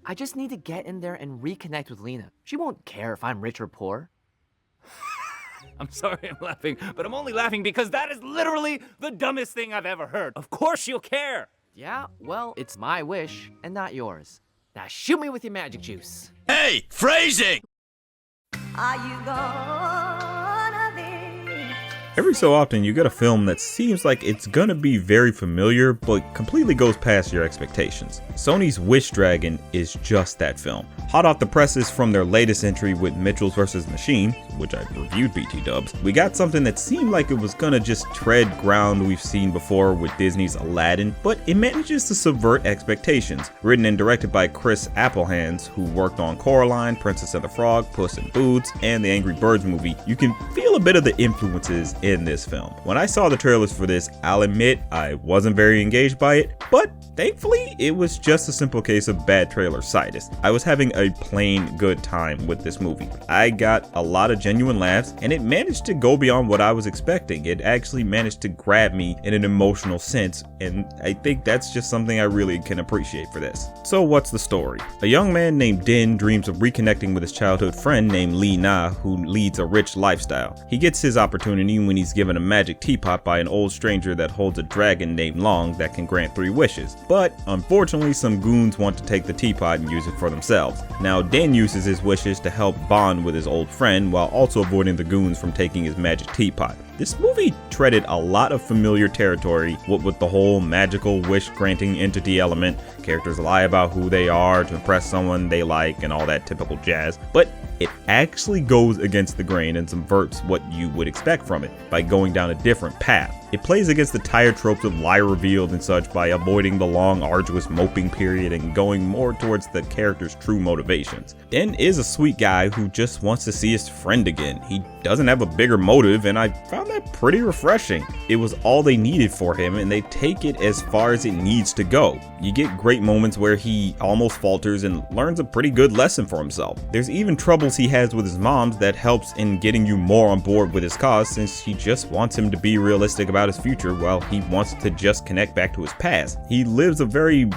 I just need to get in there and reconnect with Lena. She won't care if I'm rich or poor. I'm sorry I'm laughing, but I'm only laughing because that is literally the dumbest thing I've ever heard. Of course she'll care. Yeah, well, it's my wish and not yours. Now shoot me with your magic juice. Hey, phrasing! Are you gonna be? Every so often you get a film that seems like it's gonna be very familiar, but completely goes past your expectations. Sony's Wish Dragon is just that film. Hot off the presses from their latest entry with Mitchell's vs. Machine, which I reviewed BT dubs, we got something that seemed like it was gonna just tread ground we've seen before with Disney's Aladdin, but it manages to subvert expectations. Written and directed by Chris Applehands, who worked on Coraline, Princess and the Frog, Puss in Boots, and the Angry Birds movie, you can feel a bit of the influences in this film. When I saw the trailers for this, I'll admit I wasn't very engaged by it, but thankfully it was just a simple case of bad traileritis. I was having a plain good time with this movie. I got a lot of genuine laughs, and it managed to go beyond what I was expecting. It actually managed to grab me in an emotional sense, and I think that's just something I really can appreciate for this. So what's the story? A young man named Din dreams of reconnecting with his childhood friend named Li Na, who leads a rich lifestyle. He gets his opportunity when he's given a magic teapot by an old stranger that holds a dragon named Long that can grant 3 wishes. But unfortunately, some goons want to take the teapot and use it for themselves. Now Din uses his wishes to help bond with his old friend while also avoiding the goons from taking his magic teapot. This movie treaded a lot of familiar territory, what with the whole magical wish granting entity element. Characters lie about who they are to impress someone they like and all that typical jazz, but it actually goes against the grain and subverts what you would expect from it by going down a different path. It plays against the tired tropes of lie revealed and such by avoiding the long arduous moping period and going more towards the character's true motivations. Den is a sweet guy who just wants to see his friend again. He doesn't have a bigger motive, and I found that pretty refreshing. It was all they needed for him, and they take it as far as it needs to go. You get great moments where he almost falters and learns a pretty good lesson for himself. There's even troubles he has with his mom that helps in getting you more on board with his cause, since she just wants him to be realistic about his future while he wants to just connect back to his past. He lives a very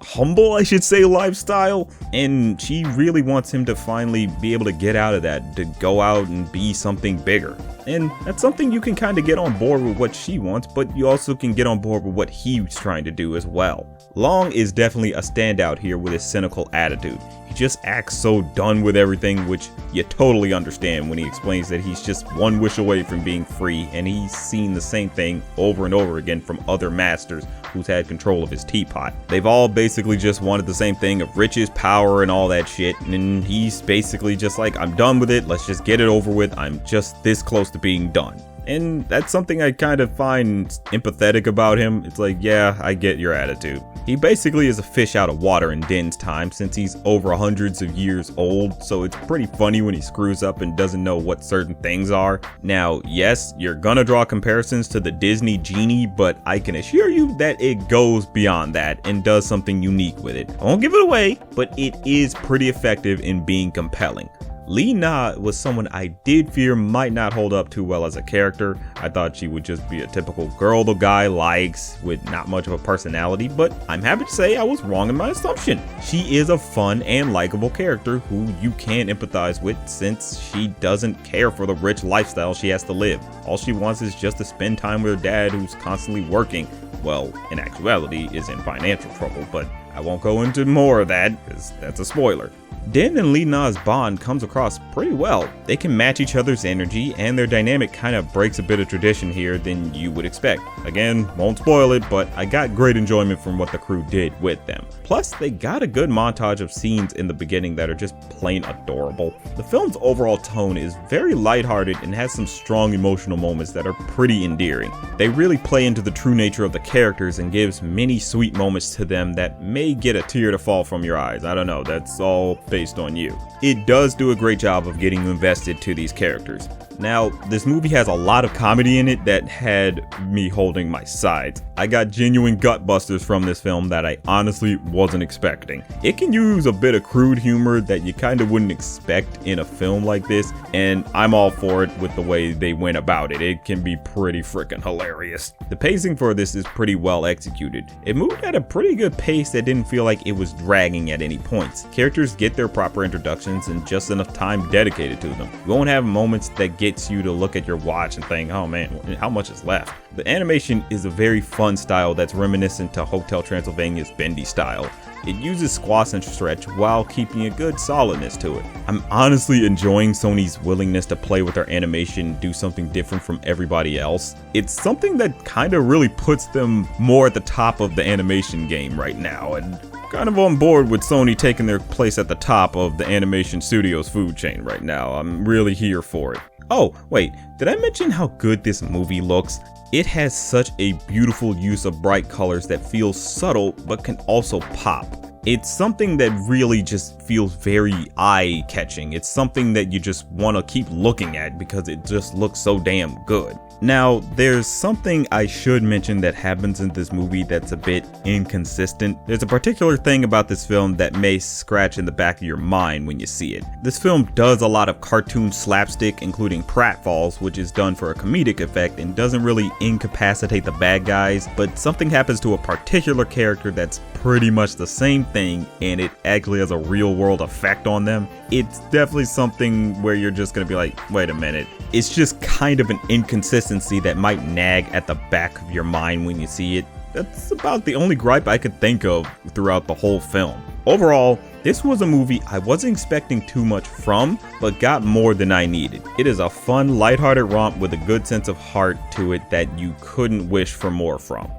humble, I should say, lifestyle, and she really wants him to finally be able to get out of that, to go out and be something bigger. And that's something you can kind of get on board with what she wants, but you also can get on board with what he's trying to do as well. Long is definitely a standout here with his cynical attitude. He just acts so done with everything, which you totally understand when he explains that he's just one wish away from being free, and he's seen the same thing over and over again from other masters who's had control of his teapot. They've all basically just wanted the same thing of riches, power, and all that shit, and he's basically just like, I'm done with it, let's just get it over with, I'm just this close to being done. And that's something I kind of find empathetic about him. It's like, yeah, I get your attitude. He basically is a fish out of water in Din's time, since he's over hundreds of years old, so it's pretty funny when he screws up and doesn't know what certain things are. Now, yes, you're gonna draw comparisons to the Disney genie, but I can assure you that it goes beyond that and does something unique with it. I won't give it away, but it is pretty effective in being compelling. Li Na was someone I did fear might not hold up too well as a character. I thought she would just be a typical girl the guy likes with not much of a personality, but I'm happy to say I was wrong in my assumption. She is a fun and likable character who you can empathize with, since she doesn't care for the rich lifestyle she has to live. All she wants is just to spend time with her dad, who's constantly working. Well, in actuality is in financial trouble, but I won't go into more of that because that's a spoiler. Din and Li Na's bond comes across pretty well. They can match each other's energy, and their dynamic kind of breaks a bit of tradition here than you would expect. Again, won't spoil it, but I got great enjoyment from what the crew did with them. Plus, they got a good montage of scenes in the beginning that are just plain adorable. The film's overall tone is very lighthearted and has some strong emotional moments that are pretty endearing. They really play into the true nature of the characters and gives many sweet moments to them that may get a tear to fall from your eyes. I don't know, that's all based on you. It does do a great job of getting you invested to these characters. Now, this movie has a lot of comedy in it that had me holding my sides. I got genuine gut busters from this film that I honestly wasn't expecting. It can use a bit of crude humor that you kind of wouldn't expect in a film like this, and I'm all for it with the way they went about it. It can be pretty freaking hilarious. The pacing for this is pretty well executed. It moved at a pretty good pace that didn't feel like it was dragging at any points. Characters get their proper introductions and just enough time dedicated to them. You won't have moments that gets you to look at your watch and think, oh man, how much is left? The animation is a very fun style that's reminiscent to Hotel Transylvania's bendy style. It uses squash and stretch while keeping a good solidness to it. I'm honestly enjoying Sony's willingness to play with their animation and do something different from everybody else. It's something that kind of really puts them more at the top of the animation game right now, and kind of on board with Sony taking their place at the top of the animation studio's food chain right now. I'm really here for it. Oh, wait, did I mention how good this movie looks? It has such a beautiful use of bright colors that feels subtle but can also pop. It's something that really just feels very eye-catching. It's something that you just want to keep looking at because it just looks so damn good. Now, there's something I should mention that happens in this movie that's a bit inconsistent. There's a particular thing about this film that may scratch in the back of your mind when you see it. This film does a lot of cartoon slapstick, including pratfalls, which is done for a comedic effect and doesn't really incapacitate the bad guys, but something happens to a particular character that's pretty much the same thing and it actually has a real world effect on them. It's definitely something where you're just gonna be like, wait a minute. It's just kind of an inconsistency that might nag at the back of your mind when you see it. That's about the only gripe I could think of throughout the whole film. Overall, this was a movie I wasn't expecting too much from, but got more than I needed. It is a fun, lighthearted romp with a good sense of heart to it that you couldn't wish for more from.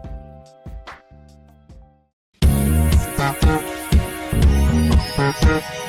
Thank you.